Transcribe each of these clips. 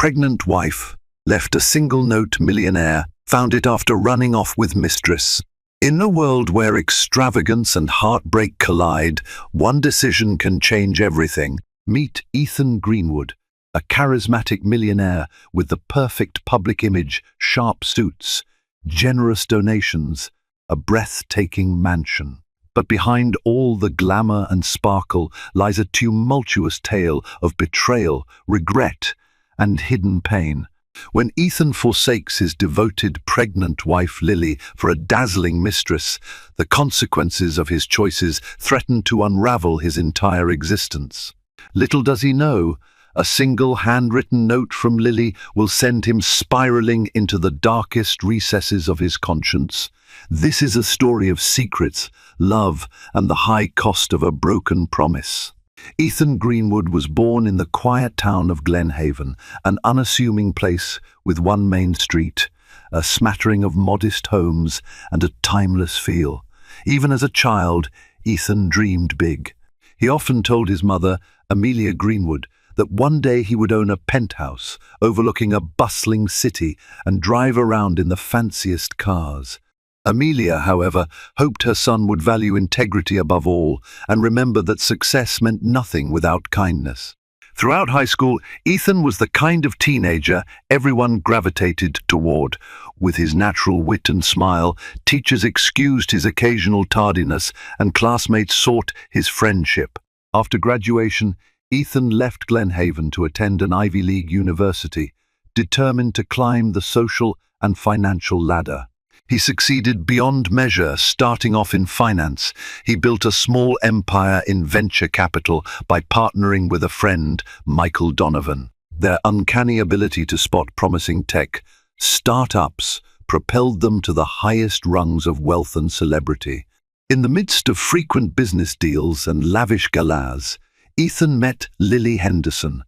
pregnant wife, left a single note. Millionaire found it after running off with Mistress. In a world where extravagance and heartbreak collide, one decision can change everything. Meet Ethan Greenwood, a charismatic millionaire with the perfect public image, sharp suits, generous donations, a breathtaking mansion. But behind all the glamour and sparkle lies a tumultuous tale of betrayal, regret, and hidden pain. When Ethan forsakes his devoted pregnant wife Lily for a dazzling mistress, the consequences of his choices threaten to unravel his entire existence. Little does he know, a single handwritten note from Lily will send him spiraling into the darkest recesses of his conscience. This is a story of secrets, love, and the high cost of a broken promise. Ethan Greenwood was born in the quiet town of Glenhaven, an unassuming place with one main street, a smattering of modest homes, and a timeless feel. Even as a child, Ethan dreamed big. He often told his mother, Amelia Greenwood, that one day he would own a penthouse overlooking a bustling city and drive around in the fanciest cars. Amelia, however, hoped her son would value integrity above all and remember that success meant nothing without kindness. Throughout high school, Ethan was the kind of teenager everyone gravitated toward. With his natural wit and smile, teachers excused his occasional tardiness and classmates sought his friendship. After graduation, Ethan left Glenhaven to attend an Ivy League university, determined to climb the social and financial ladder. He succeeded beyond measure, starting off in finance. He built a small empire in venture capital by partnering with a friend, Michael Donovan. Their uncanny ability to spot promising tech startups propelled them to the highest rungs of wealth and celebrity. In the midst of frequent business deals and lavish galas, Ethan met Lily Henderson,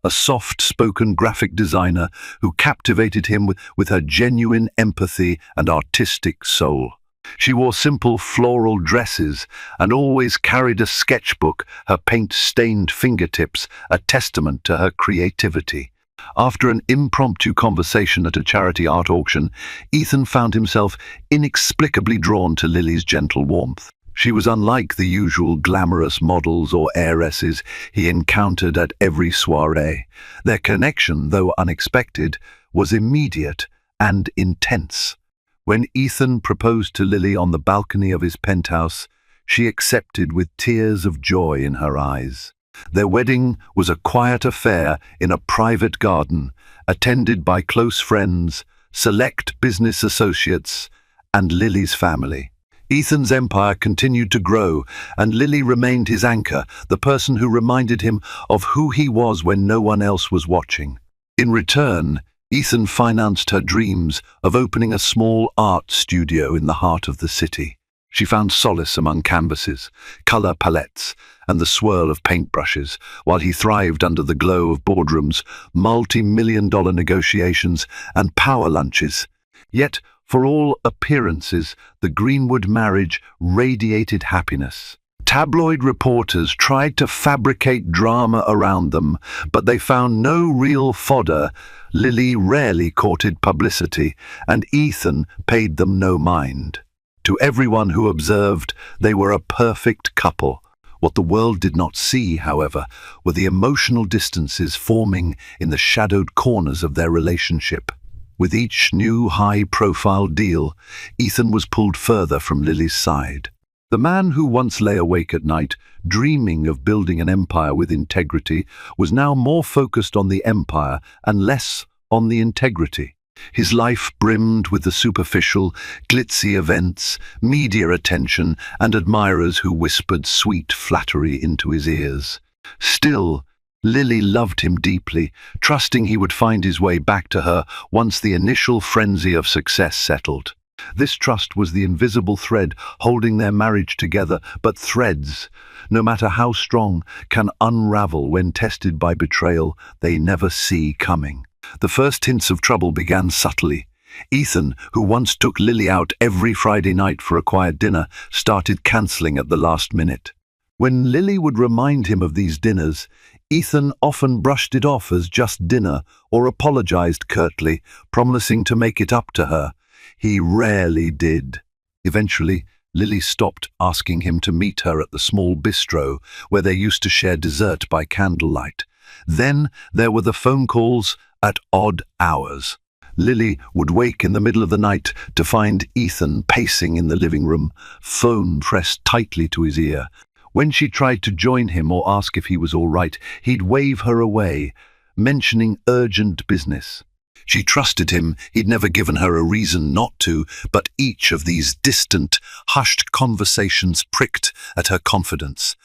a soft-spoken graphic designer who captivated him with her genuine empathy and artistic soul. She wore simple floral dresses and always carried a sketchbook, her paint-stained fingertips a testament to her creativity. After an impromptu conversation at a charity art auction, Ethan found himself inexplicably drawn to Lily's gentle warmth. She was unlike the usual glamorous models or heiresses he encountered at every soiree. Their connection, though unexpected, was immediate and intense. When Ethan proposed to Lily on the balcony of his penthouse, she accepted with tears of joy in her eyes. Their wedding was a quiet affair in a private garden, attended by close friends, select business associates, and Lily's family. Ethan's empire continued to grow, and Lily remained his anchor, the person who reminded him of who he was when no one else was watching. In return, Ethan financed her dreams of opening a small art studio in the heart of the city. She found solace among canvases, color palettes, and the swirl of paintbrushes, while he thrived under the glow of boardrooms, multi-million-dollar negotiations, and power lunches. Yet, for all appearances, the Greenwood marriage radiated happiness. Tabloid reporters tried to fabricate drama around them, but they found no real fodder. Lily rarely courted publicity, and Ethan paid them no mind. To everyone who observed, they were a perfect couple. What the world did not see, however, were the emotional distances forming in the shadowed corners of their relationship. With each new high-profile deal, Ethan was pulled further from Lily's side. The man who once lay awake at night, dreaming of building an empire with integrity, was now more focused on the empire and less on the integrity. His life brimmed with the superficial, glitzy events, media attention, and admirers who whispered sweet flattery into his ears. Still, Lily loved him deeply, trusting he would find his way back to her once the initial frenzy of success settled. This trust was the invisible thread holding their marriage together, but threads, no matter how strong, can unravel when tested by betrayal they never see coming. The first hints of trouble began subtly. Ethan, who once took Lily out every Friday night for a quiet dinner, started cancelling at the last minute. When Lily would remind him of these dinners, Ethan often brushed it off as just dinner or apologized curtly, promising to make it up to her. He rarely did. Eventually, Lily stopped asking him to meet her at the small bistro where they used to share dessert by candlelight. Then there were the phone calls at odd hours. Lily would wake in the middle of the night to find Ethan pacing in the living room, phone pressed tightly to his ear. When she tried to join him or ask if he was all right, he'd wave her away, mentioning urgent business. She trusted him, he'd never given her a reason not to, but each of these distant, hushed conversations pricked at her confidence.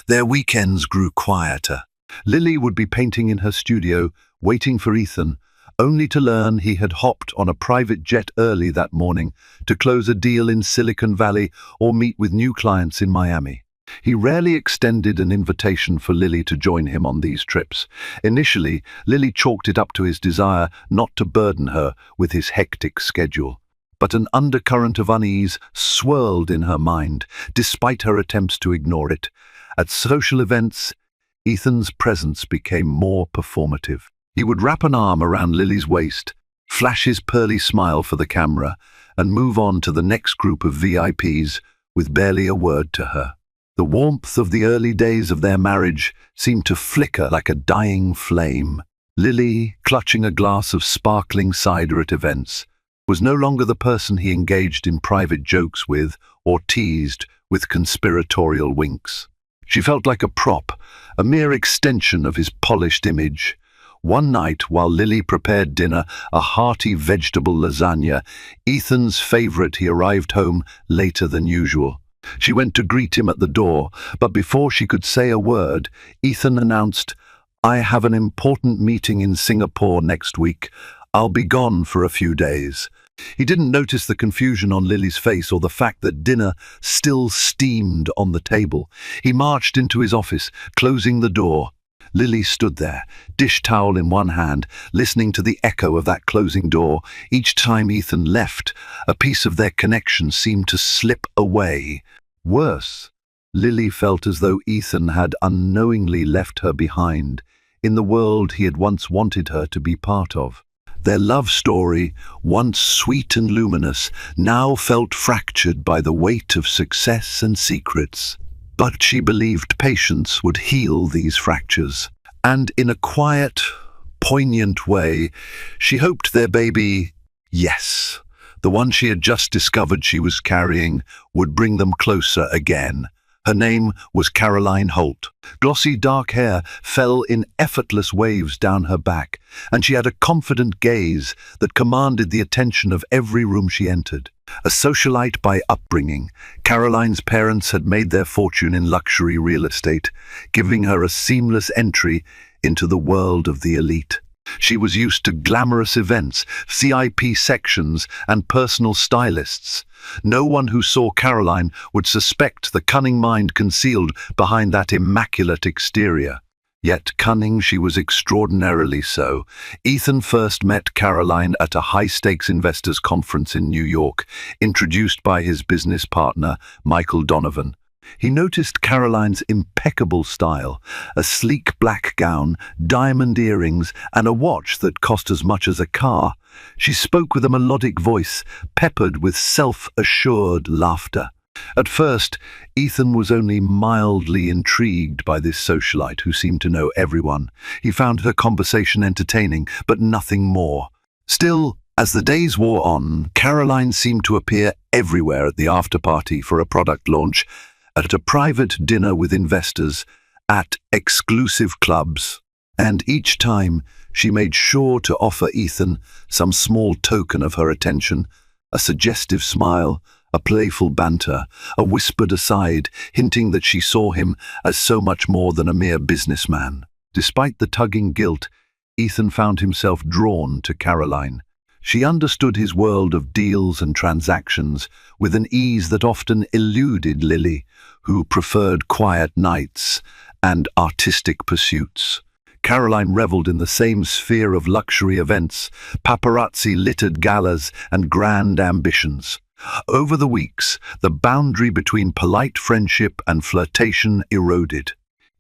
Their weekends grew quieter. Lily would be painting in her studio, waiting for Ethan, only to learn he had hopped on a private jet early that morning to close a deal in Silicon Valley or meet with new clients in Miami. He rarely extended an invitation for Lily to join him on these trips. Initially, Lily chalked it up to his desire not to burden her with his hectic schedule. But an undercurrent of unease swirled in her mind, despite her attempts to ignore it. At social events, Ethan's presence became more performative. He would wrap an arm around Lily's waist, flash his pearly smile for the camera, and move on to the next group of VIPs with barely a word to her. The warmth of the early days of their marriage seemed to flicker like a dying flame. Lily, clutching a glass of sparkling cider at events, was no longer the person he engaged in private jokes with or teased with conspiratorial winks. She felt like a prop, a mere extension of his polished image. One night, while Lily prepared dinner, a hearty vegetable lasagna, Ethan's favorite, he arrived home later than usual. She went to greet him at the door, but before she could say a word, Ethan announced, "I have an important meeting in Singapore next week. I'll be gone for a few days." He didn't notice the confusion on Lily's face or the fact that dinner still steamed on the table. He marched into his office, closing the door. Lily stood there, dish towel in one hand, listening to the echo of that closing door. Each time Ethan left, a piece of their connection seemed to slip away. Worse, Lily felt as though Ethan had unknowingly left her behind in the world he had once wanted her to be part of. Their love story, once sweet and luminous, now felt fractured by the weight of success and secrets. But she believed patience would heal these fractures, and in a quiet, poignant way, she hoped their baby, yes, the one she had just discovered she was carrying, would bring them closer again. Her name was Caroline Holt. Glossy dark hair fell in effortless waves down her back, and she had a confident gaze that commanded the attention of every room she entered. A socialite by upbringing, Caroline's parents had made their fortune in luxury real estate, giving her a seamless entry into the world of the elite. She was used to glamorous events, VIP sections, and personal stylists. No one who saw Caroline would suspect the cunning mind concealed behind that immaculate exterior. Yet cunning she was extraordinarily so. Ethan first met Caroline at a high-stakes investors conference in New York, introduced by his business partner, Michael Donovan. He noticed Caroline's impeccable style, a sleek black gown, diamond earrings, and a watch that cost as much as a car. She spoke with a melodic voice, peppered with self-assured laughter. At first, Ethan was only mildly intrigued by this socialite who seemed to know everyone. He found her conversation entertaining, but nothing more. Still, as the days wore on, Caroline seemed to appear everywhere at the after-party for a product launch, at a private dinner with investors, at exclusive clubs. And each time, she made sure to offer Ethan some small token of her attention, a suggestive smile, a playful banter, a whispered aside, hinting that she saw him as so much more than a mere businessman. Despite the tugging guilt, Ethan found himself drawn to Caroline. She understood his world of deals and transactions with an ease that often eluded Lily, who preferred quiet nights and artistic pursuits. Caroline reveled in the same sphere of luxury events, paparazzi-littered galas, and grand ambitions. Over the weeks, the boundary between polite friendship and flirtation eroded.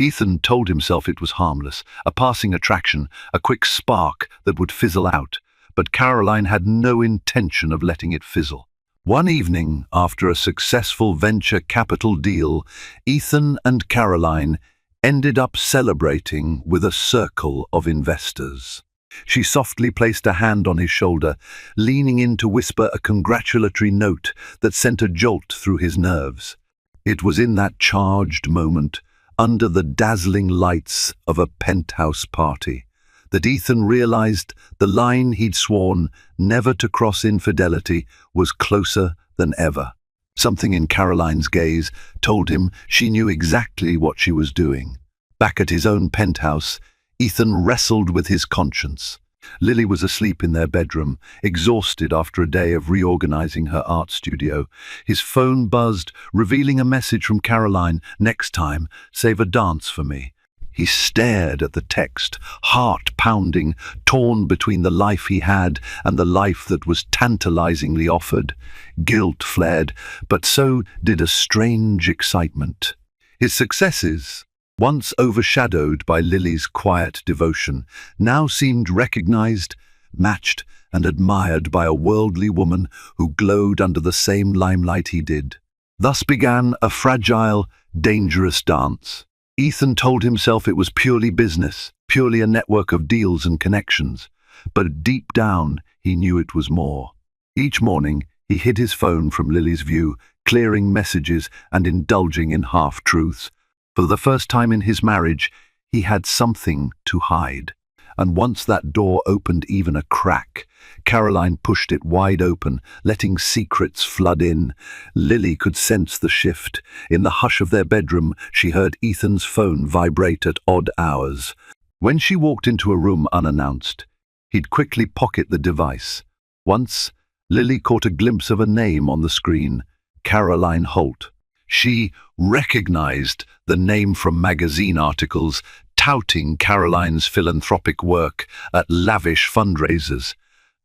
Ethan told himself it was harmless, a passing attraction, a quick spark that would fizzle out, but Caroline had no intention of letting it fizzle. One evening, after a successful venture capital deal, Ethan and Caroline ended up celebrating with a circle of investors. She softly placed a hand on his shoulder, leaning in to whisper a congratulatory note that sent a jolt through his nerves. It was in that charged moment, under the dazzling lights of a penthouse party, that Ethan realized the line he'd sworn never to cross infidelity was closer than ever. Something in Caroline's gaze told him she knew exactly what she was doing. Back at his own penthouse, Ethan wrestled with his conscience. Lily was asleep in their bedroom, exhausted after a day of reorganizing her art studio. His phone buzzed, revealing a message from Caroline: "Next time, save a dance for me." He stared at the text, heart pounding, torn between the life he had and the life that was tantalizingly offered. Guilt flared, but so did a strange excitement. His successes, once overshadowed by Lily's quiet devotion, now seemed recognized, matched, and admired by a worldly woman who glowed under the same limelight he did. Thus began a fragile, dangerous dance. Ethan told himself it was purely business, purely a network of deals and connections. But deep down, he knew it was more. Each morning, he hid his phone from Lily's view, clearing messages and indulging in half-truths. For the first time in his marriage, he had something to hide. And once that door opened even a crack, Caroline pushed it wide open, letting secrets flood in. Lily could sense the shift. In the hush of their bedroom, she heard Ethan's phone vibrate at odd hours. When she walked into a room unannounced, he'd quickly pocket the device. Once, Lily caught a glimpse of a name on the screen: Caroline Holt. She recognized the name from magazine articles touting Caroline's philanthropic work at lavish fundraisers.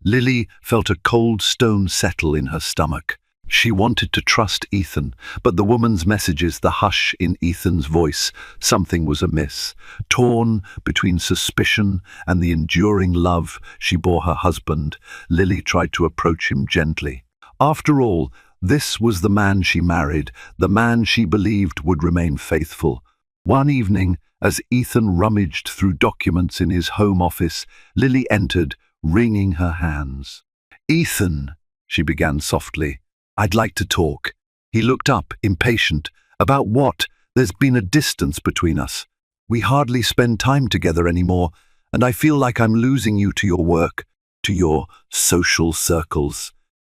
Lily felt a cold stone settle in her stomach. She wanted to trust Ethan, but the woman's messages, the hush in Ethan's voice, something was amiss. Torn between suspicion and the enduring love she bore her husband, Lily tried to approach him gently. After all, this was the man she married, the man she believed would remain faithful. One evening, as Ethan rummaged through documents in his home office, Lily entered, wringing her hands. "Ethan," she began softly, "I'd like to talk." He looked up, impatient. "About what? There's been a distance between us. We hardly spend time together anymore, and I feel like I'm losing you to your work, to your social circles."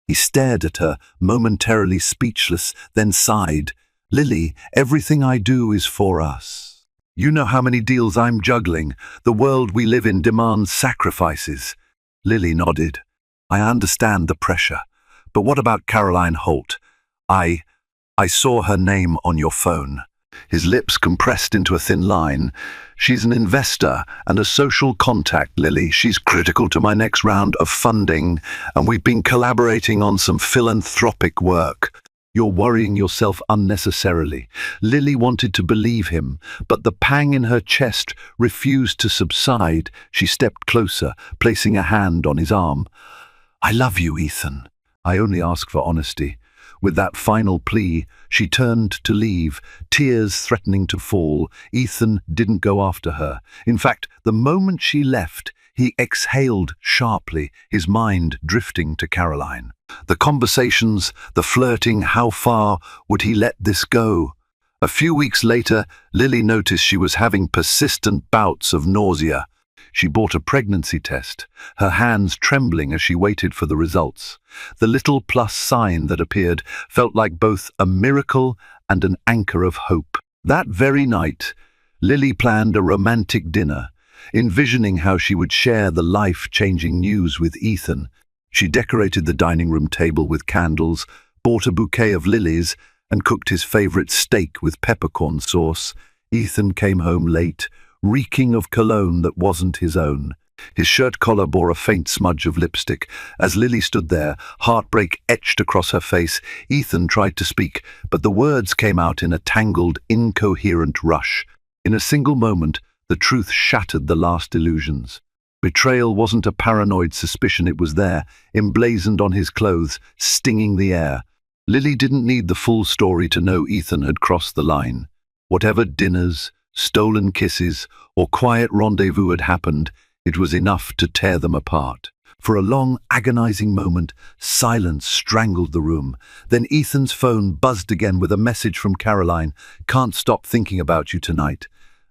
He stared at her, momentarily speechless, then sighed. "Lily, everything I do is for us. You know how many deals I'm juggling. The world we live in demands sacrifices." Lily nodded. "I understand the pressure. But what about Caroline Holt? I saw her name on your phone." His lips compressed into a thin line. "She's an investor and a social contact, Lily. She's critical to my next round of funding, and we've been collaborating on some philanthropic work." "You're worrying yourself unnecessarily." Lily wanted to believe him, but the pang in her chest refused to subside. She stepped closer, placing a hand on his arm. "I love you, Ethan. I only ask for honesty." With that final plea, she turned to leave, tears threatening to fall. Ethan didn't go after her. In fact, the moment she left, he exhaled sharply, his mind drifting to Caroline. The conversations, the flirting, how far would he let this go? A few weeks later, Lily noticed she was having persistent bouts of nausea. She bought a pregnancy test, her hands trembling as she waited for the results. The little plus sign that appeared felt like both a miracle and an anchor of hope. That very night, Lily planned a romantic dinner, envisioning how she would share the life-changing news with Ethan. She decorated the dining room table with candles, bought a bouquet of lilies, and cooked his favorite steak with peppercorn sauce. Ethan came home late, reeking of cologne that wasn't his own. His shirt collar bore a faint smudge of lipstick. As Lily stood there, heartbreak etched across her face, Ethan tried to speak, but the words came out in a tangled, incoherent rush. In a single moment, the truth shattered the last illusions. Betrayal wasn't a paranoid suspicion, it was there, emblazoned on his clothes, stinging the air. Lily didn't need the full story to know Ethan had crossed the line. Whatever dinners, stolen kisses, or quiet rendezvous had happened, it was enough to tear them apart. For a long, agonizing moment, silence strangled the room. Then Ethan's phone buzzed again with a message from Caroline. "Can't stop thinking about you tonight."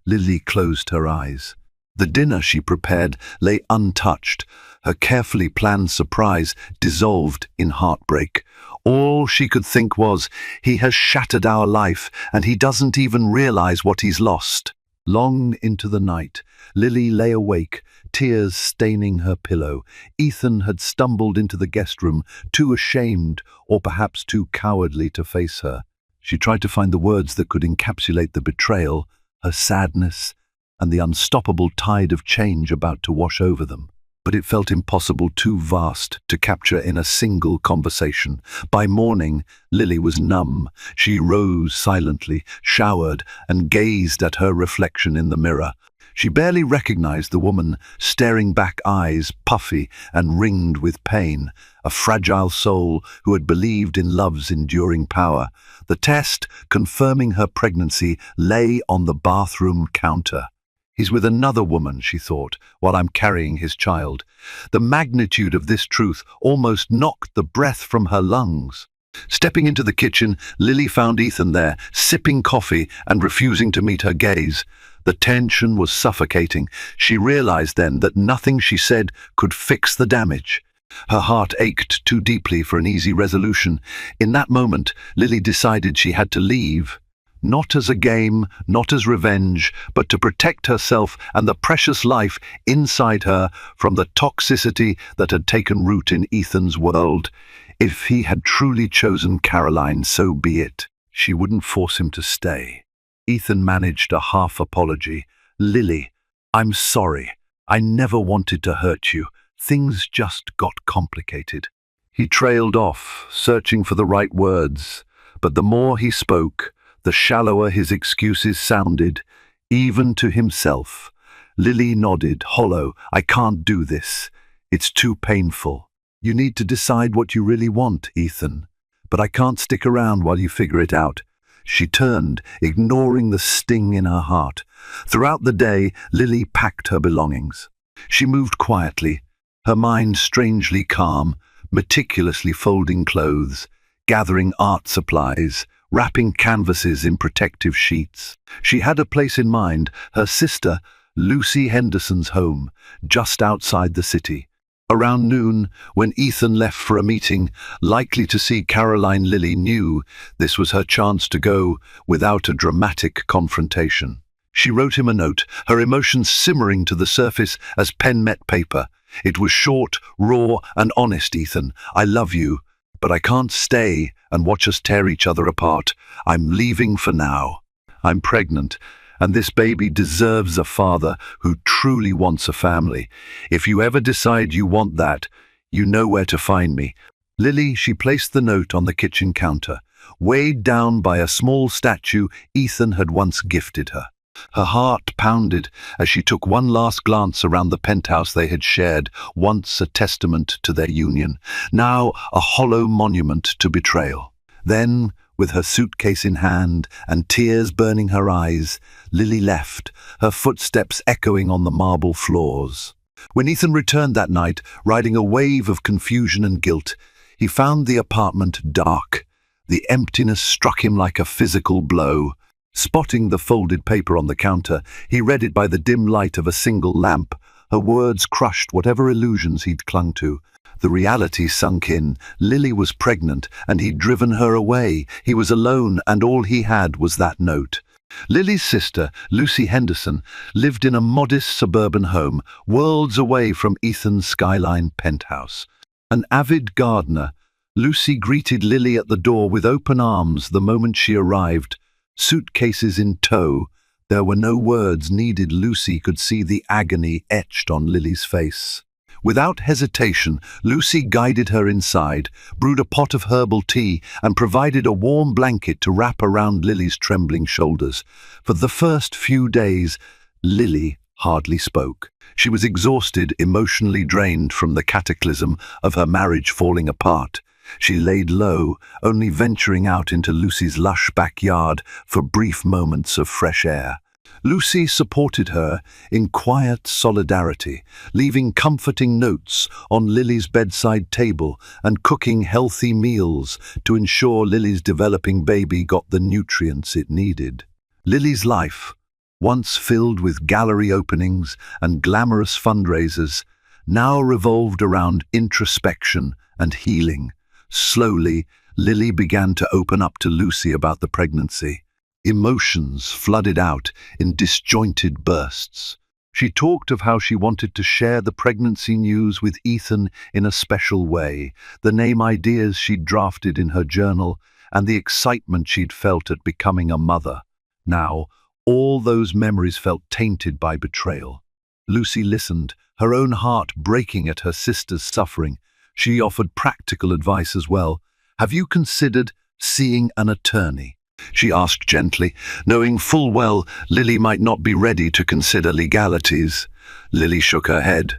Lily closed her eyes. The dinner she prepared lay untouched, her carefully planned surprise dissolved in heartbreak. All she could think was, he has shattered our life, and he doesn't even realize what he's lost. Long into the night, Lily lay awake, tears staining her pillow. Ethan had stumbled into the guest room, too ashamed or perhaps too cowardly to face her. She tried to find the words that could encapsulate the betrayal, her sadness, and the unstoppable tide of change about to wash over them. But it felt impossible, too vast to capture in a single conversation. By morning, Lily was numb. She rose silently, showered, and gazed at her reflection in the mirror. She barely recognized the woman, staring back, eyes puffy and ringed with pain, a fragile soul who had believed in love's enduring power. The test, confirming her pregnancy, lay on the bathroom counter. "He's with another woman," she thought, "while I'm carrying his child." The magnitude of this truth almost knocked the breath from her lungs. Stepping into the kitchen, Lily found Ethan there, sipping coffee and refusing to meet her gaze. The tension was suffocating. She realized then that nothing she said could fix the damage. Her heart ached too deeply for an easy resolution. In that moment, Lily decided she had to leave. Not as a game, not as revenge, but to protect herself and the precious life inside her from the toxicity that had taken root in Ethan's world. If he had truly chosen Caroline, so be it. She wouldn't force him to stay. Ethan managed a half apology. "Lily, I'm sorry. I never wanted to hurt you. Things just got complicated." He trailed off, searching for the right words, but the more he spoke, the shallower his excuses sounded, even to himself. Lily nodded, hollow. "I can't do this. It's too painful. You need to decide what you really want, Ethan. But I can't stick around while you figure it out." She turned, ignoring the sting in her heart. Throughout the day, Lily packed her belongings. She moved quietly, her mind strangely calm, meticulously folding clothes, gathering art supplies, wrapping canvases in protective sheets. She had a place in mind, her sister, Lucy Henderson's home, just outside the city. Around noon, when Ethan left for a meeting, likely to see Caroline, Lily knew this was her chance to go without a dramatic confrontation. She wrote him a note, her emotions simmering to the surface as pen met paper. It was short, raw, and honest. "Ethan, I love you, but I can't stay and watch us tear each other apart. I'm leaving for now. I'm pregnant, and this baby deserves a father who truly wants a family. If you ever decide you want that, you know where to find me." Lily, she placed the note on the kitchen counter, weighed down by a small statue Ethan had once gifted her. Her heart pounded as she took one last glance around the penthouse they had shared, once a testament to their union, now a hollow monument to betrayal. Then, with her suitcase in hand and tears burning her eyes, Lily left, her footsteps echoing on the marble floors. When Ethan returned that night, riding a wave of confusion and guilt, he found the apartment dark. The emptiness struck him like a physical blow. Spotting the folded paper on the counter, he read it by the dim light of a single lamp. Her words crushed whatever illusions he'd clung to. The reality sunk in. Lily was pregnant, and he'd driven her away. He was alone, and all he had was that note. Lily's sister, Lucy Henderson, lived in a modest suburban home, worlds away from Ethan's skyline penthouse. An avid gardener, Lucy greeted Lily at the door with open arms the moment she arrived. Suitcases in tow, there were no words needed. Lucy could see the agony etched on Lily's face. Without hesitation, Lucy guided her inside, brewed a pot of herbal tea, and provided a warm blanket to wrap around Lily's trembling shoulders. For the first few days, Lily hardly spoke. She was exhausted, emotionally drained from the cataclysm of her marriage falling apart. She laid low, only venturing out into Lucy's lush backyard for brief moments of fresh air. Lucy supported her in quiet solidarity, leaving comforting notes on Lily's bedside table and cooking healthy meals to ensure Lily's developing baby got the nutrients it needed. Lily's life, once filled with gallery openings and glamorous fundraisers, now revolved around introspection and healing. Slowly, Lily began to open up to Lucy about the pregnancy. Emotions flooded out in disjointed bursts. She talked of how she wanted to share the pregnancy news with Ethan in a special way, the name ideas she'd drafted in her journal, and the excitement she'd felt at becoming a mother. Now, all those memories felt tainted by betrayal. Lucy listened, her own heart breaking at her sister's suffering. She offered practical advice as well. "Have you considered seeing an attorney?" she asked gently, knowing full well Lily might not be ready to consider legalities. Lily shook her head.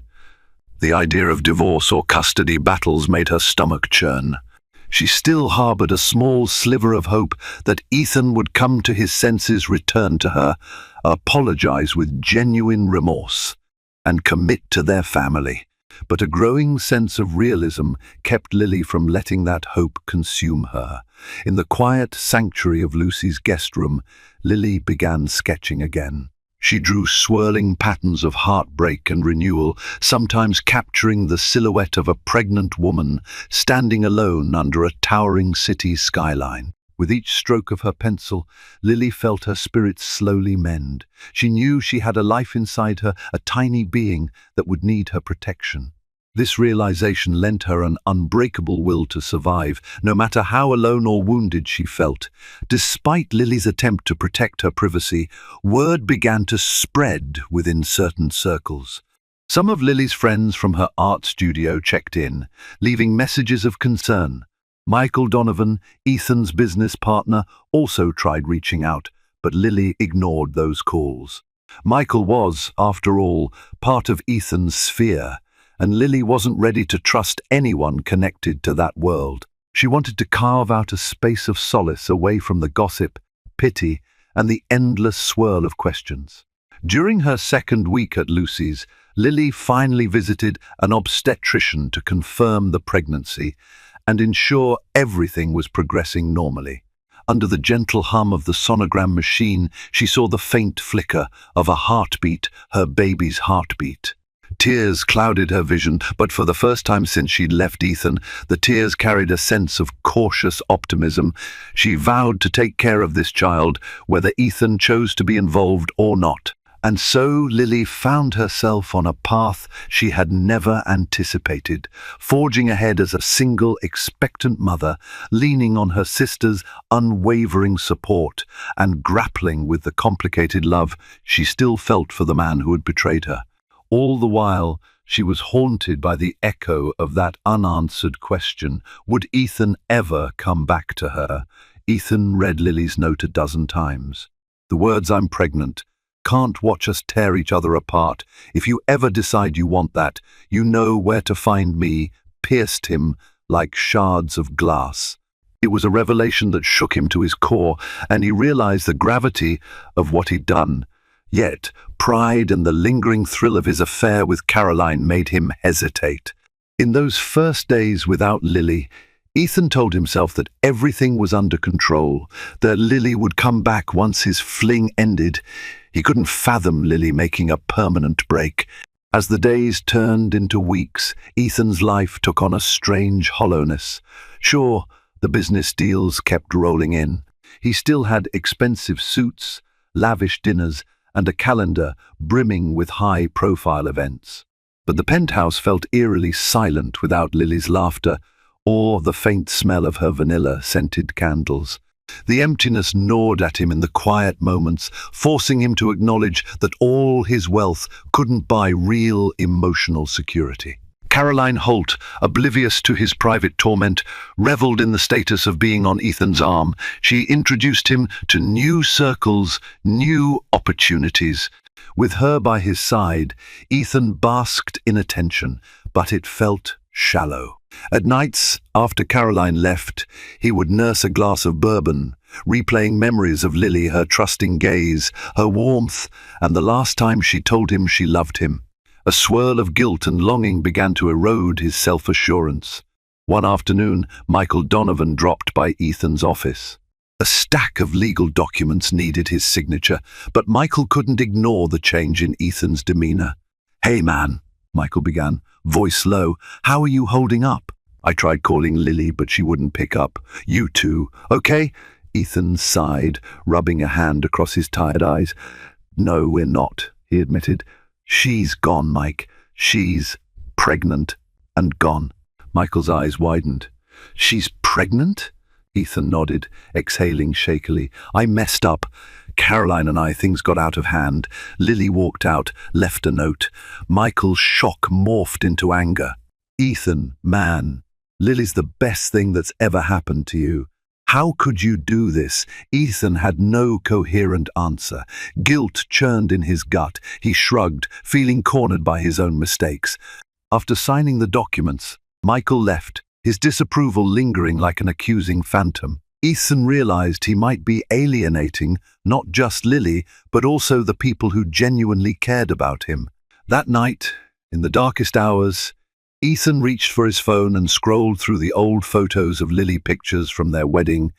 The idea of divorce or custody battles made her stomach churn. She still harbored a small sliver of hope that Ethan would come to his senses, return to her, apologize with genuine remorse, and commit to their family. But a growing sense of realism kept Lily from letting that hope consume her. In the quiet sanctuary of Lucy's guest room, Lily began sketching again. She drew swirling patterns of heartbreak and renewal, sometimes capturing the silhouette of a pregnant woman standing alone under a towering city skyline. With each stroke of her pencil, Lily felt her spirit slowly mend. She knew she had a life inside her, a tiny being that would need her protection. This realization lent her an unbreakable will to survive, no matter how alone or wounded she felt. Despite Lily's attempt to protect her privacy, word began to spread within certain circles. Some of Lily's friends from her art studio checked in, leaving messages of concern. Michael Donovan, Ethan's business partner, also tried reaching out, but Lily ignored those calls. Michael was, after all, part of Ethan's sphere, and Lily wasn't ready to trust anyone connected to that world. She wanted to carve out a space of solace away from the gossip, pity, and the endless swirl of questions. During her second week at Lucy's, Lily finally visited an obstetrician to confirm the pregnancy and ensure everything was progressing normally. Under the gentle hum of the sonogram machine, she saw the faint flicker of a heartbeat, her baby's heartbeat. Tears clouded her vision, but for the first time since she'd left Ethan, the tears carried a sense of cautious optimism. She vowed to take care of this child, whether Ethan chose to be involved or not. And so Lily found herself on a path she had never anticipated, forging ahead as a single, expectant mother, leaning on her sister's unwavering support and grappling with the complicated love she still felt for the man who had betrayed her. All the while, she was haunted by the echo of that unanswered question: would Ethan ever come back to her? Ethan read Lily's note a dozen times. The words, "I'm pregnant. Can't watch us tear each other apart. If you ever decide you want that, you know where to find me," pierced him like shards of glass. It was a revelation that shook him to his core, and he realized the gravity of what he'd done. Yet, pride and the lingering thrill of his affair with Caroline made him hesitate. In those first days without Lily, Ethan told himself that everything was under control, that Lily would come back once his fling ended. He couldn't fathom Lily making a permanent break. As the days turned into weeks, Ethan's life took on a strange hollowness. Sure, the business deals kept rolling in. He still had expensive suits, lavish dinners, and a calendar brimming with high-profile events. But the penthouse felt eerily silent without Lily's laughter or the faint smell of her vanilla-scented candles. The emptiness gnawed at him in the quiet moments, forcing him to acknowledge that all his wealth couldn't buy real emotional security. Caroline Holt, oblivious to his private torment, reveled in the status of being on Ethan's arm. She introduced him to new circles, new opportunities. With her by his side, Ethan basked in attention, but it felt shallow. At nights, after Caroline left, he would nurse a glass of bourbon, replaying memories of Lily, her trusting gaze, her warmth, and the last time she told him she loved him. A swirl of guilt and longing began to erode his self-assurance. One afternoon, Michael Donovan dropped by Ethan's office. A stack of legal documents needed his signature, but Michael couldn't ignore the change in Ethan's demeanor. "Hey man," Michael began, voice low, "how are you holding up?" "I tried calling Lily, but she wouldn't pick up. You too, okay?" Ethan sighed, rubbing a hand across his tired eyes. "No, we're not," he admitted. "She's gone, Mike. She's pregnant and gone." Michael's eyes widened. "She's pregnant?" Ethan nodded, exhaling shakily. "I messed up. Caroline and I, things got out of hand. Lily walked out, left a note." Michael's shock morphed into anger. "Ethan, man, Lily's the best thing that's ever happened to you. How could you do this?" Ethan had no coherent answer. Guilt churned in his gut. He shrugged, feeling cornered by his own mistakes. After signing the documents, Michael left, his disapproval lingering like an accusing phantom. Ethan realized he might be alienating not just Lily, but also the people who genuinely cared about him. That night, in the darkest hours, Ethan reached for his phone and scrolled through the old photos of Lily, pictures from their wedding,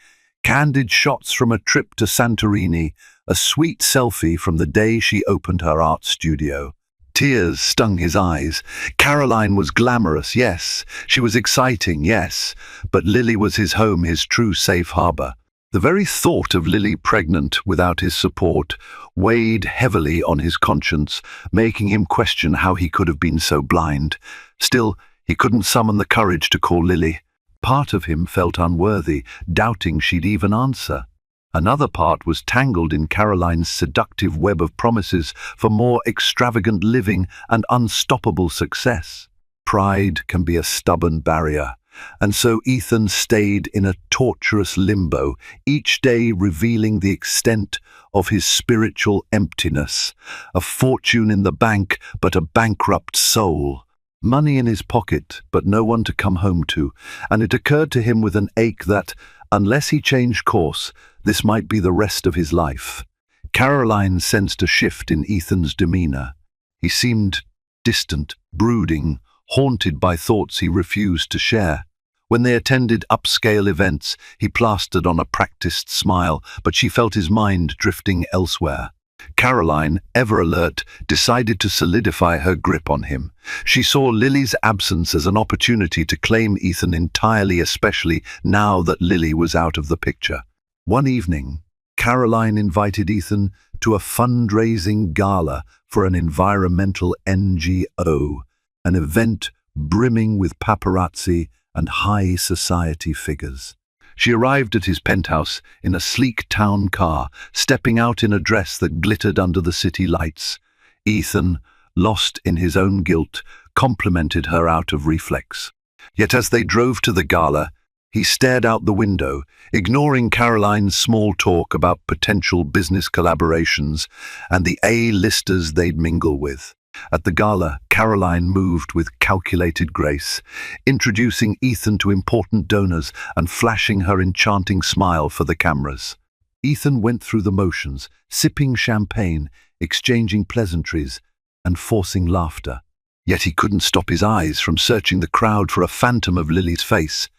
candid shots from a trip to Santorini, a sweet selfie from the day she opened her art studio. Tears stung his eyes. Caroline was glamorous, yes. She was exciting, yes. But Lily was his home, his true safe harbor. The very thought of Lily pregnant without his support weighed heavily on his conscience, making him question how he could have been so blind. Still, he couldn't summon the courage to call Lily. Part of him felt unworthy, doubting she'd even answer. Another part was tangled in Caroline's seductive web of promises for more extravagant living and unstoppable success. Pride can be a stubborn barrier, and so Ethan stayed in a torturous limbo, each day revealing the extent of his spiritual emptiness. A fortune in the bank, but a bankrupt soul. Money in his pocket, but no one to come home to, and it occurred to him with an ache that, unless he changed course, this might be the rest of his life. Caroline sensed a shift in Ethan's demeanor. He seemed distant, brooding, haunted by thoughts he refused to share. When they attended upscale events, he plastered on a practiced smile, but she felt his mind drifting elsewhere. Caroline, ever alert, decided to solidify her grip on him. She saw Lily's absence as an opportunity to claim Ethan entirely, especially now that Lily was out of the picture. One evening, Caroline invited Ethan to a fundraising gala for an environmental NGO, an event brimming with paparazzi and high society figures. She arrived at his penthouse in a sleek town car, stepping out in a dress that glittered under the city lights. Ethan, lost in his own guilt, complimented her out of reflex. Yet as they drove to the gala, he stared out the window, ignoring Caroline's small talk about potential business collaborations and the A-listers they'd mingle with. At the gala, Caroline moved with calculated grace, introducing Ethan to important donors and flashing her enchanting smile for the cameras. Ethan went through the motions, sipping champagne, exchanging pleasantries, and forcing laughter. Yet he couldn't stop his eyes from searching the crowd for a phantom of Lily's face,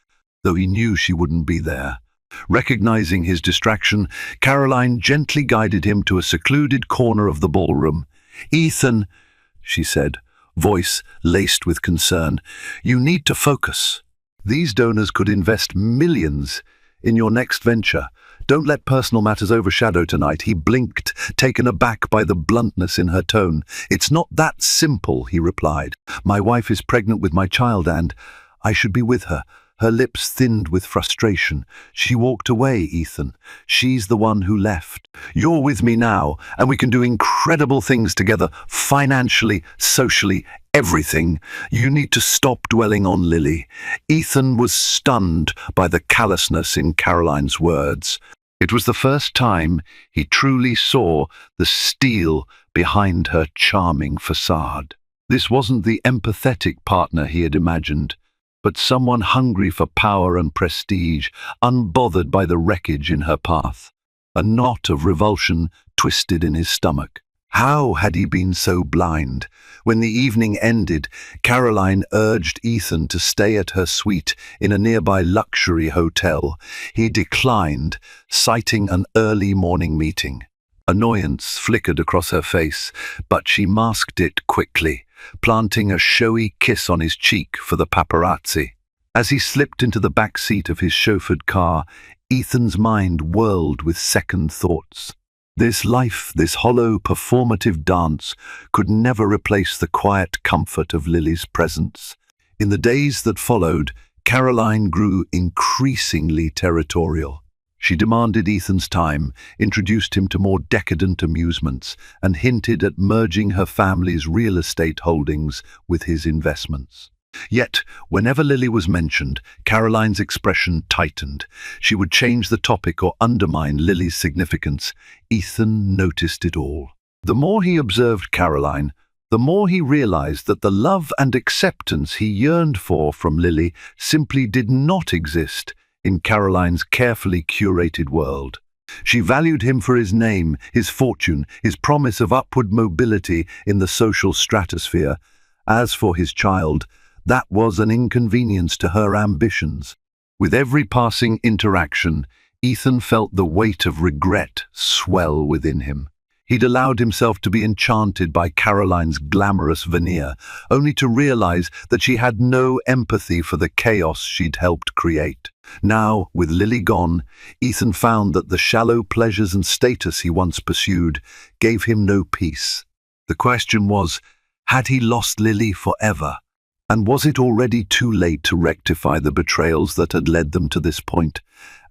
though he knew she wouldn't be there. Recognizing his distraction, Caroline gently guided him to a secluded corner of the ballroom. "Ethan," she said, voice laced with concern, "you need to focus. These donors could invest millions in your next venture. Don't let personal matters overshadow tonight." He blinked, taken aback by the bluntness in her tone. "It's not that simple," he replied. "My wife is pregnant with my child and I should be with her. Her lips thinned with frustration. She walked away, Ethan. She's the one who left. You're with me now, and we can do incredible things together, financially, socially, everything. You need to stop dwelling on Lily. Ethan was stunned by the callousness in Caroline's words. It was the first time he truly saw the steel behind her charming facade. This wasn't the empathetic partner he had imagined, but someone hungry for power and prestige, unbothered by the wreckage in her path. A knot of revulsion twisted in his stomach. How had he been so blind? When the evening ended, Caroline urged Ethan to stay at her suite in a nearby luxury hotel. He declined, citing an early morning meeting. Annoyance flickered across her face, but she masked it quickly, planting a showy kiss on his cheek for the paparazzi. As he slipped into the back seat of his chauffeured car, Ethan's mind whirled with second thoughts. This life, this hollow, performative dance, could never replace the quiet comfort of Lily's presence. In the days that followed, Caroline grew increasingly territorial. She demanded Ethan's time, introduced him to more decadent amusements, and hinted at merging her family's real estate holdings with his investments. Yet, whenever Lily was mentioned, Caroline's expression tightened. She would change the topic or undermine Lily's significance. Ethan noticed it all. The more he observed Caroline, the more he realized that the love and acceptance he yearned for from Lily simply did not exist in Caroline's carefully curated world. She valued him for his name, his fortune, his promise of upward mobility in the social stratosphere. As for his child, that was an inconvenience to her ambitions. With every passing interaction, Ethan felt the weight of regret swell within him. He'd allowed himself to be enchanted by Caroline's glamorous veneer, only to realize that she had no empathy for the chaos she'd helped create. Now, with Lily gone, Ethan found that the shallow pleasures and status he once pursued gave him no peace. The question was, had he lost Lily forever? And was it already too late to rectify the betrayals that had led them to this point?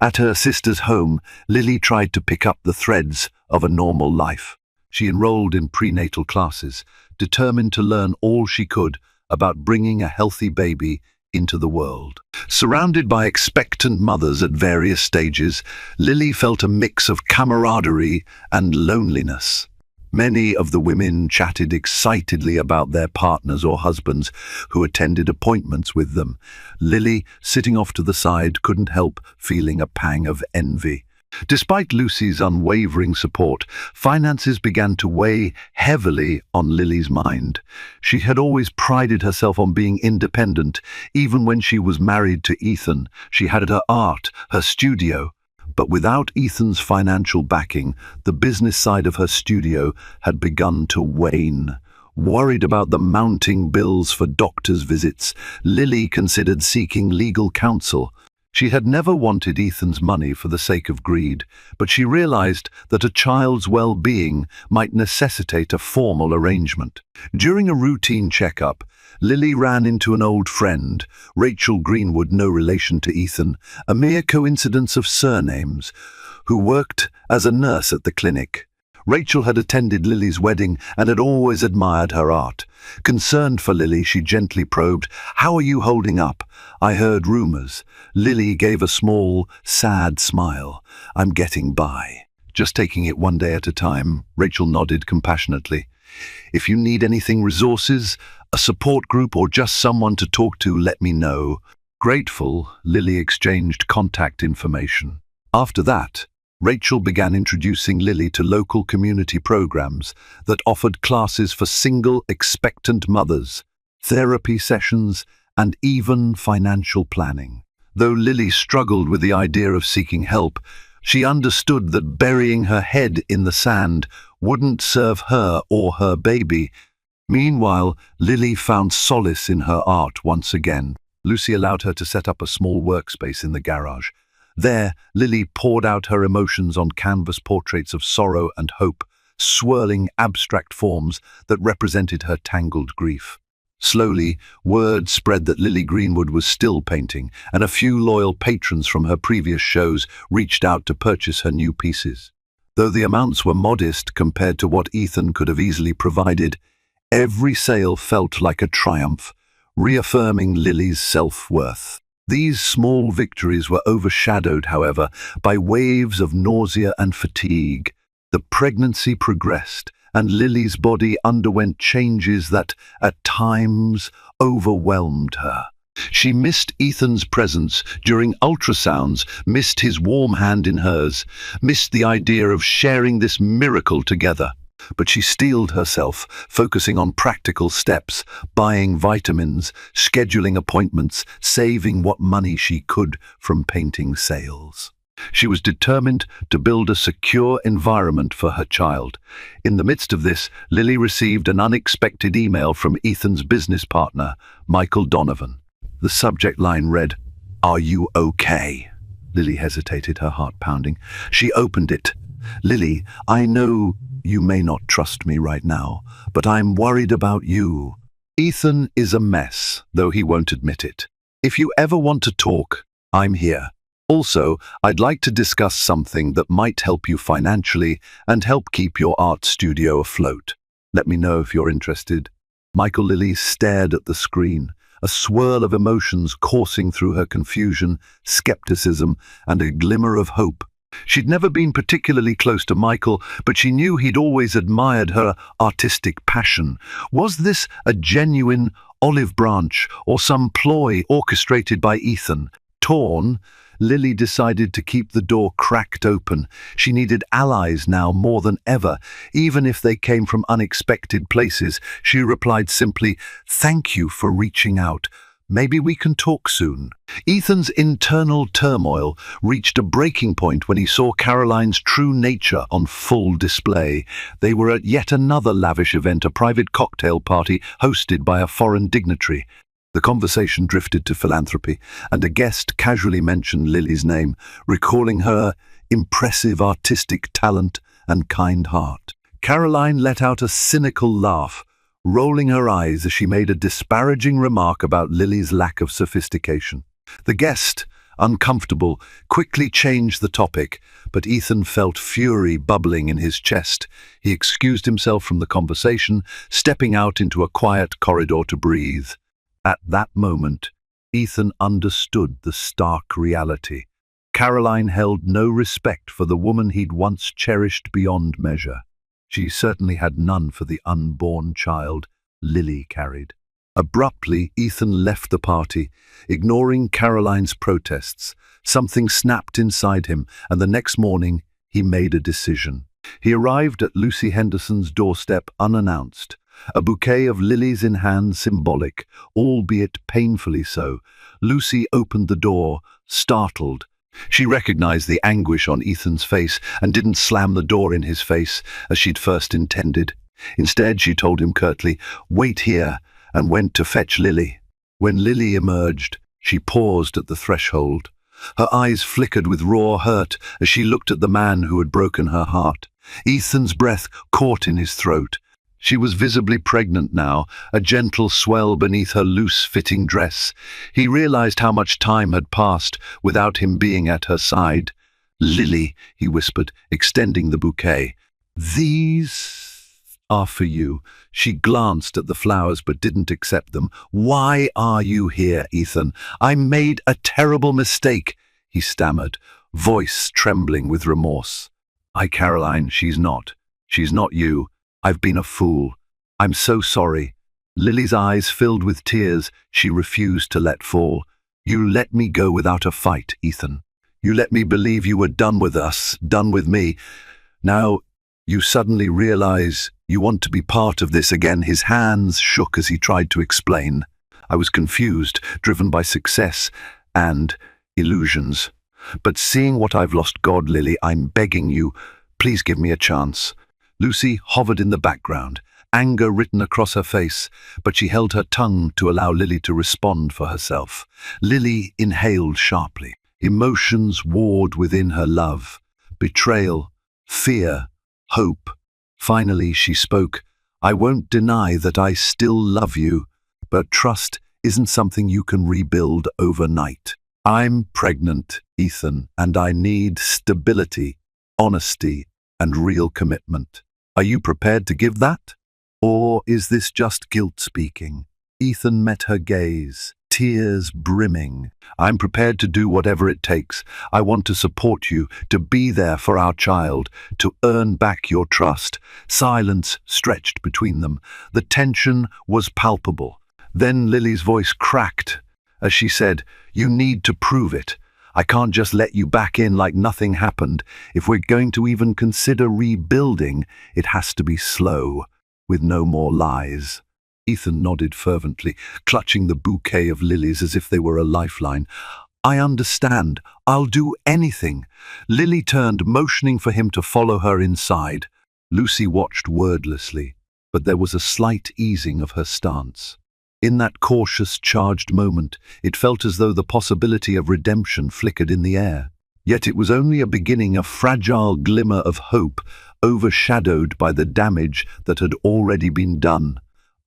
At her sister's home, Lily tried to pick up the threads of a normal life. She enrolled in prenatal classes, determined to learn all she could about bringing a healthy baby into the world. Surrounded by expectant mothers at various stages, Lily felt a mix of camaraderie and loneliness. Many of the women chatted excitedly about their partners or husbands who attended appointments with them. Lily, sitting off to the side, couldn't help feeling a pang of envy. Despite Lucy's unwavering support, finances began to weigh heavily on Lily's mind. She had always prided herself on being independent. Even when she was married to Ethan, she had her art, her studio. But without Ethan's financial backing, the business side of her studio had begun to wane. Worried about the mounting bills for doctor's visits, Lily considered seeking legal counsel. She had never wanted Ethan's money for the sake of greed, but she realized that a child's well-being might necessitate a formal arrangement. During a routine checkup, Lily ran into an old friend, Rachel Greenwood, no relation to Ethan, a mere coincidence of surnames, who worked as a nurse at the clinic. Rachel had attended Lily's wedding and had always admired her art. Concerned for Lily, she gently probed, "How are you holding up? I heard rumors." Lily gave a small, sad smile. "I'm getting by. Just taking it one day at a time." Rachel nodded compassionately. "If you need anything, resources, a support group, or just someone to talk to, let me know." Grateful, Lily exchanged contact information. After that, Rachel began introducing Lily to local community programs that offered classes for single, expectant mothers, therapy sessions, and even financial planning. Though Lily struggled with the idea of seeking help, she understood that burying her head in the sand wouldn't serve her or her baby. Meanwhile, Lily found solace in her art once again. Lucy allowed her to set up a small workspace in the garage. There, Lily poured out her emotions on canvas portraits of sorrow and hope, swirling abstract forms that represented her tangled grief. Slowly, word spread that Lily Greenwood was still painting, and a few loyal patrons from her previous shows reached out to purchase her new pieces. Though the amounts were modest compared to what Ethan could have easily provided, every sale felt like a triumph, reaffirming Lily's self-worth. These small victories were overshadowed, however, by waves of nausea and fatigue. The pregnancy progressed, and Lily's body underwent changes that, at times, overwhelmed her. She missed Ethan's presence during ultrasounds, missed his warm hand in hers, missed the idea of sharing this miracle together. But she steeled herself, focusing on practical steps, buying vitamins, scheduling appointments, saving what money she could from painting sales. She was determined to build a secure environment for her child. In the midst of this, Lily received an unexpected email from Ethan's business partner, Michael Donovan. The subject line read, "Are you okay?" Lily hesitated, her heart pounding. She opened it. "Lily, I know you may not trust me right now, but I'm worried about you. Ethan is a mess, though he won't admit it. If you ever want to talk, I'm here. Also, I'd like to discuss something that might help you financially and help keep your art studio afloat. Let me know if you're interested." Michael Lily stared at the screen, a swirl of emotions coursing through her confusion, skepticism, and a glimmer of hope. She'd never been particularly close to Michael, but she knew he'd always admired her artistic passion. Was this a genuine olive branch or some ploy orchestrated by Ethan? Torn, Lily decided to keep the door cracked open. She needed allies now more than ever, even if they came from unexpected places. She replied simply, "Thank you for reaching out. Maybe we can talk soon." Ethan's internal turmoil reached a breaking point when he saw Caroline's true nature on full display. They were at yet another lavish event, a private cocktail party hosted by a foreign dignitary. The conversation drifted to philanthropy, and a guest casually mentioned Lily's name, recalling her impressive artistic talent and kind heart. Caroline let out a cynical laugh, rolling her eyes as she made a disparaging remark about Lily's lack of sophistication. The guest, uncomfortable, quickly changed the topic, but Ethan felt fury bubbling in his chest. He excused himself from the conversation, stepping out into a quiet corridor to breathe. At that moment, Ethan understood the stark reality. Caroline held no respect for the woman he'd once cherished beyond measure. She certainly had none for the unborn child Lily carried. Abruptly, Ethan left the party, ignoring Caroline's protests. Something snapped inside him, and the next morning, he made a decision. He arrived at Lucy Henderson's doorstep unannounced, a bouquet of lilies in hand, symbolic, albeit painfully so. Lucy opened the door, startled. She recognized the anguish on Ethan's face and didn't slam the door in his face as she'd first intended. Instead, she told him curtly, "Wait here," and went to fetch Lily. When Lily emerged, she paused at the threshold. Her eyes flickered with raw hurt as she looked at the man who had broken her heart. Ethan's breath caught in his throat. She was visibly pregnant now, a gentle swell beneath her loose-fitting dress. He realized how much time had passed without him being at her side. "Lily," he whispered, extending the bouquet. "These are for you." She glanced at the flowers but didn't accept them. "Why are you here, Ethan? I made a terrible mistake," he stammered, voice trembling with remorse. Caroline, she's not. She's not you. I've been a fool. I'm so sorry." Lily's eyes filled with tears she refused to let fall. "You let me go without a fight, Ethan. You let me believe you were done with us, done with me. Now you suddenly realize you want to be part of this again." His hands shook as he tried to explain. "I was confused, driven by success and illusions. But seeing what I've lost, God, Lily, I'm begging you, please give me a chance." Lucy hovered in the background, anger written across her face, but she held her tongue to allow Lily to respond for herself. Lily inhaled sharply. Emotions warred within her: love, betrayal, fear, hope. Finally she spoke. "I won't deny that I still love you, But trust isn't something you can rebuild overnight. I'm pregnant, Ethan, and I need stability, honesty, and real commitment. Are you prepared to give that? Or is this just guilt speaking? Ethan met her gaze, tears brimming. I'm prepared to do whatever it takes. I want to support you, to be there for our child, to earn back your trust. Silence stretched between them. The tension was palpable. Then Lily's voice cracked as she said, "You need to prove it. I can't just let you back in like nothing happened. If we're going to even consider rebuilding, it has to be slow, with no more lies." Ethan nodded fervently, clutching the bouquet of lilies as if they were a lifeline. "I understand. I'll do anything." Lily turned, motioning for him to follow her inside. Lucy watched wordlessly, but there was a slight easing of her stance. In that cautious, charged moment, it felt as though the possibility of redemption flickered in the air. Yet it was only a beginning, a fragile glimmer of hope, overshadowed by the damage that had already been done.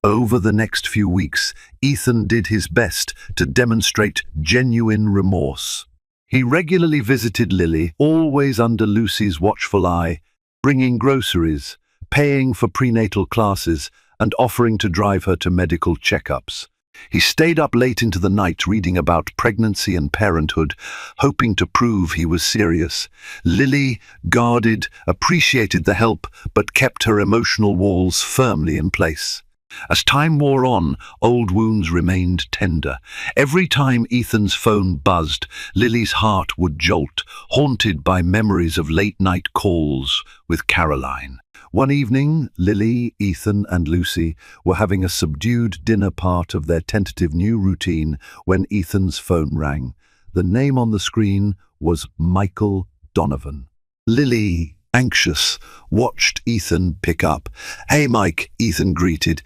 Over the next few weeks, Ethan did his best to demonstrate genuine remorse. He regularly visited Lily, always under Lucy's watchful eye, bringing groceries, paying for prenatal classes, and offering to drive her to medical checkups. He stayed up late into the night reading about pregnancy and parenthood, hoping to prove he was serious. Lily, guarded, appreciated the help, but kept her emotional walls firmly in place. As time wore on, old wounds remained tender. Every time Ethan's phone buzzed, Lily's heart would jolt, haunted by memories of late-night calls with Caroline. One evening, Lily, Ethan, and Lucy were having a subdued dinner, part of their tentative new routine, when Ethan's phone rang. The name on the screen was Michael Donovan. Lily, anxious, watched Ethan pick up. "Hey, Mike," Ethan greeted,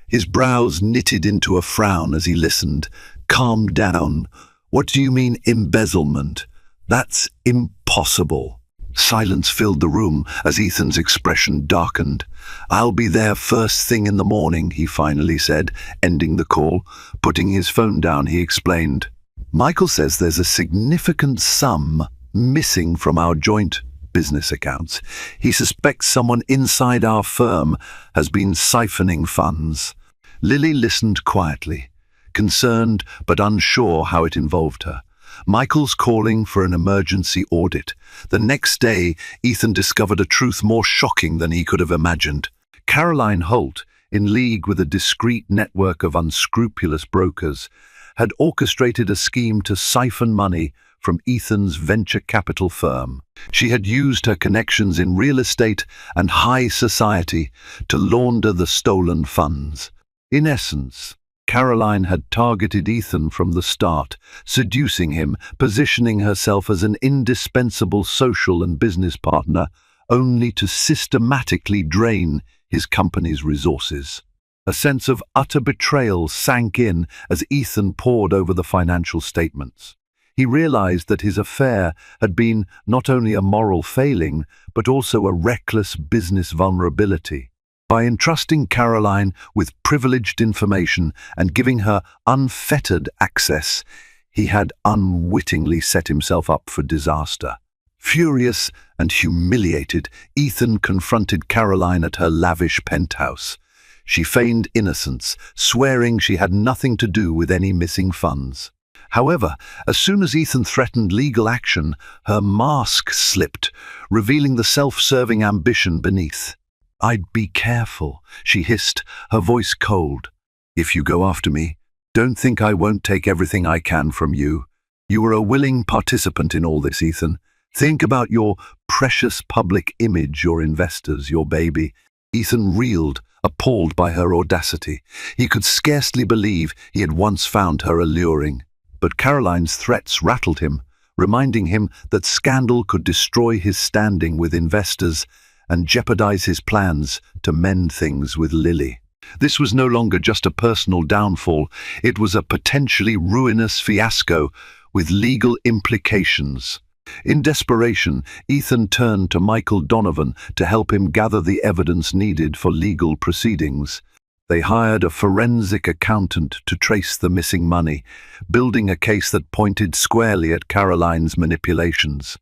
his brows knitted into a frown as he listened. "Calm down. What do you mean, embezzlement? That's impossible." Silence filled the room as Ethan's expression darkened. "I'll be there first thing in the morning," he finally said, ending the call. Putting his phone down, he explained, "Michael says there's a significant sum missing from our joint business accounts. He suspects someone inside our firm has been siphoning funds." Lily listened quietly, concerned but unsure how it involved her. Michael's calling for an emergency audit. The next day, Ethan discovered a truth more shocking than he could have imagined. Caroline Holt, in league with a discreet network of unscrupulous brokers, had orchestrated a scheme to siphon money from Ethan's venture capital firm. She had used her connections in real estate and high society to launder the stolen funds. In essence, Caroline had targeted Ethan from the start, seducing him, positioning herself as an indispensable social and business partner, only to systematically drain his company's resources. A sense of utter betrayal sank in as Ethan pored over the financial statements. He realized that his affair had been not only a moral failing, but also a reckless business vulnerability. By entrusting Caroline with privileged information and giving her unfettered access, he had unwittingly set himself up for disaster. Furious and humiliated, Ethan confronted Caroline at her lavish penthouse. She feigned innocence, swearing she had nothing to do with any missing funds. However, as soon as Ethan threatened legal action, her mask slipped, revealing the self-serving ambition beneath. "I'd be careful," she hissed, her voice cold. "If you go after me, don't think I won't take everything I can from you. You were a willing participant in all this, Ethan. Think about your precious public image, your investors, your baby." Ethan reeled, appalled by her audacity. He could scarcely believe he had once found her alluring. But Caroline's threats rattled him, reminding him that scandal could destroy his standing with investors and jeopardize his plans to mend things with Lily. This was no longer just a personal downfall, it was a potentially ruinous fiasco with legal implications. In desperation, Ethan turned to Michael Donovan to help him gather the evidence needed for legal proceedings. They hired a forensic accountant to trace the missing money, building a case that pointed squarely at Caroline's manipulations.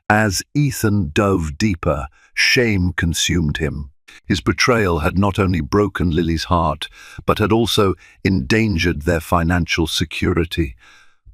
As Ethan dove deeper, shame consumed him. His betrayal had not only broken Lily's heart, but had also endangered their financial security.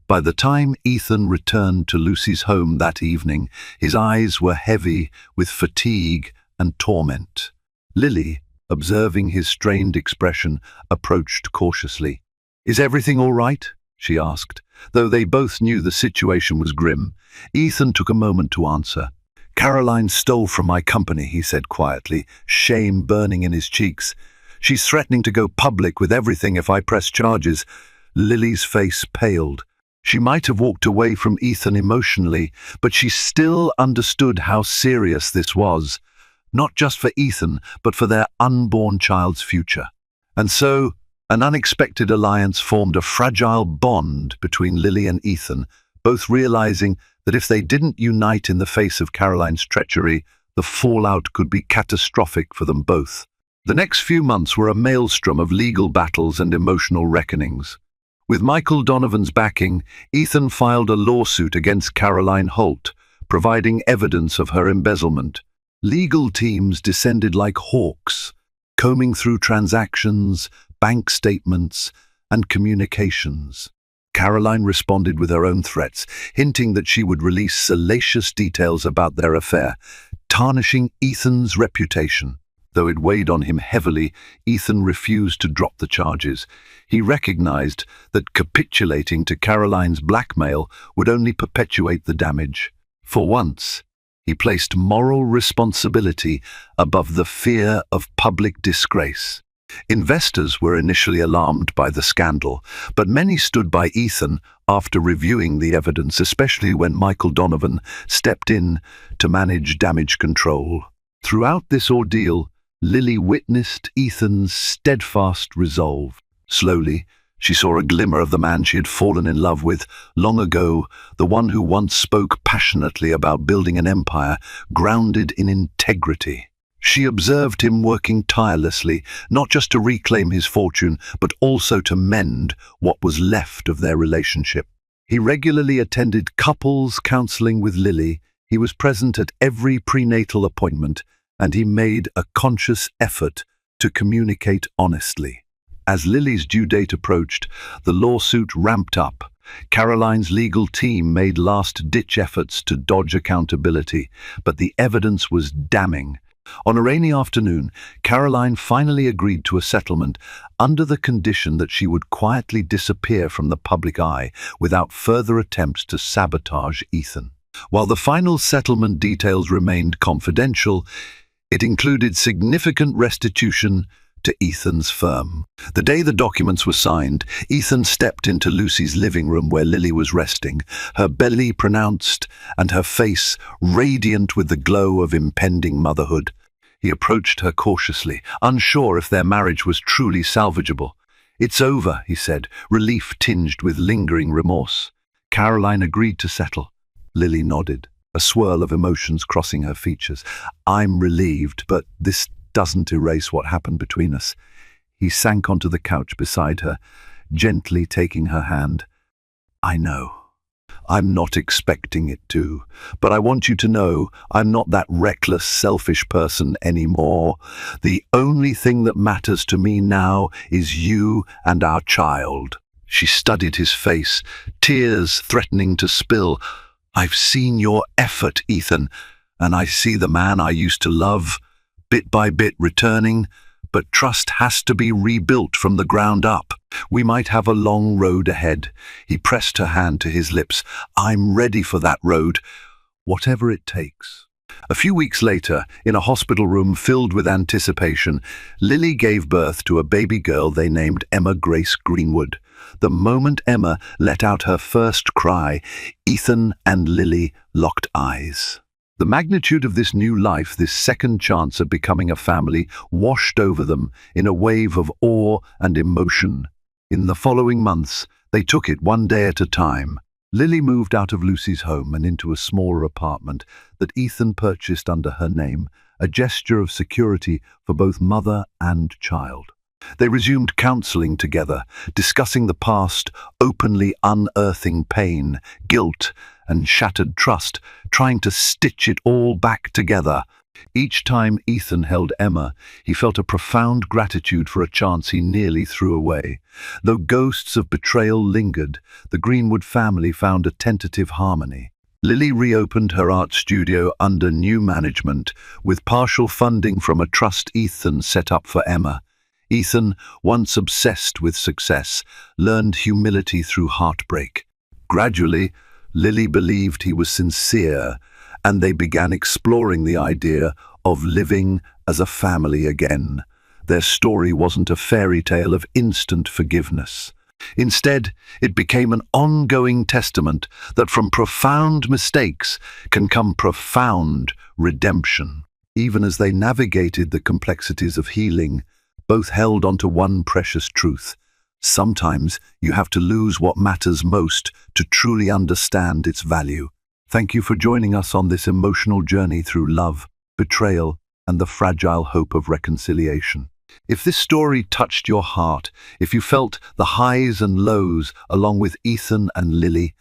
By the time Ethan returned to Lucy's home that evening, his eyes were heavy with fatigue and torment. Lily, observing his strained expression, approached cautiously. "Is everything all right?" she asked. Though they both knew the situation was grim, Ethan took a moment to answer. "Caroline stole from my company," he said quietly, shame burning in his cheeks. "She's threatening to go public with everything if I press charges." Lily's face paled. She might have walked away from Ethan emotionally, but she still understood how serious this was, not just for Ethan, but for their unborn child's future. And so, an unexpected alliance formed a fragile bond between Lily and Ethan, both realizing that if they didn't unite in the face of Caroline's treachery, the fallout could be catastrophic for them both. The next few months were a maelstrom of legal battles and emotional reckonings. With Michael Donovan's backing, Ethan filed a lawsuit against Caroline Holt, providing evidence of her embezzlement. Legal teams descended like hawks, combing through transactions, bank statements, and communications. Caroline responded with her own threats, hinting that she would release salacious details about their affair, tarnishing Ethan's reputation. Though it weighed on him heavily, Ethan refused to drop the charges. He recognized that capitulating to Caroline's blackmail would only perpetuate the damage. For once, he placed moral responsibility above the fear of public disgrace. Investors were initially alarmed by the scandal, but many stood by Ethan after reviewing the evidence, especially when Michael Donovan stepped in to manage damage control. Throughout this ordeal, Lily witnessed Ethan's steadfast resolve. Slowly, she saw a glimmer of the man she had fallen in love with long ago, the one who once spoke passionately about building an empire grounded in integrity. She observed him working tirelessly, not just to reclaim his fortune, but also to mend what was left of their relationship. He regularly attended couples counseling with Lily. He was present at every prenatal appointment, and he made a conscious effort to communicate honestly. As Lily's due date approached, the lawsuit ramped up. Caroline's legal team made last-ditch efforts to dodge accountability, but the evidence was damning. On a rainy afternoon, Caroline finally agreed to a settlement under the condition that she would quietly disappear from the public eye without further attempts to sabotage Ethan. While the final settlement details remained confidential, it included significant restitution to Ethan's firm. The day the documents were signed, Ethan stepped into Lucy's living room where Lily was resting, her belly pronounced and her face radiant with the glow of impending motherhood. He approached her cautiously, unsure if their marriage was truly salvageable. "It's over," he said, relief tinged with lingering remorse. Caroline agreed to settle. Lily nodded, a swirl of emotions crossing her features. "I'm relieved, but this doesn't erase what happened between us." He sank onto the couch beside her, gently taking her hand. "I know. I'm not expecting it to, but I want you to know I'm not that reckless, selfish person anymore. The only thing that matters to me now is you and our child." She studied his face, tears threatening to spill. "I've seen your effort, Ethan, and I see the man I used to love, bit by bit returning, but trust has to be rebuilt from the ground up. We might have a long road ahead." He pressed her hand to his lips. "I'm ready for that road, whatever it takes." A few weeks later, in a hospital room filled with anticipation, Lily gave birth to a baby girl they named Emma Grace Greenwood. The moment Emma let out her first cry, Ethan and Lily locked eyes. The magnitude of this new life, this second chance of becoming a family, washed over them in a wave of awe and emotion. In the following months, they took it one day at a time. Lily moved out of Lucy's home and into a smaller apartment that Ethan purchased under her name, a gesture of security for both mother and child. They resumed counseling together, discussing the past, openly unearthing pain, guilt, and shattered trust, trying to stitch it all back together. Each time Ethan held Emma, he felt a profound gratitude for a chance he nearly threw away. Though ghosts of betrayal lingered, the Greenwood family found a tentative harmony. Lily reopened her art studio under new management, with partial funding from a trust Ethan set up for Emma. Ethan, once obsessed with success, learned humility through heartbreak. Gradually, Lily believed he was sincere, and they began exploring the idea of living as a family again. Their story wasn't a fairy tale of instant forgiveness. Instead, it became an ongoing testament that from profound mistakes can come profound redemption. Even as they navigated the complexities of healing, both held onto one precious truth. Sometimes you have to lose what matters most to truly understand its value. Thank you for joining us on this emotional journey through love, betrayal, and the fragile hope of reconciliation. If this story touched your heart, if you felt the highs and lows along with Ethan and Lily,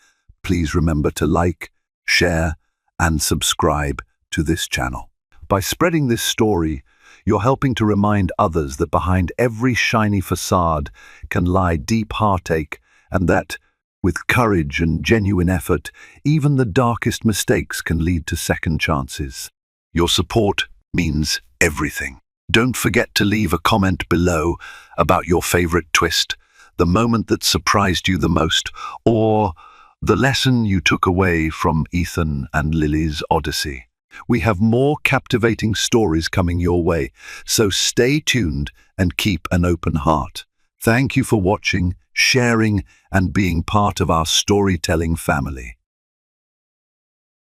please remember to like, share, and subscribe to this channel. By spreading this story, you're helping to remind others that behind every shiny facade can lie deep heartache, and that, with courage and genuine effort, even the darkest mistakes can lead to second chances. Your support means everything. Don't forget to leave a comment below about your favorite twist, the moment that surprised you the most, or the lesson you took away from Ethan and Lily's odyssey. We have more captivating stories coming your way, so stay tuned and keep an open heart. Thank you for watching, sharing, and being part of our storytelling family.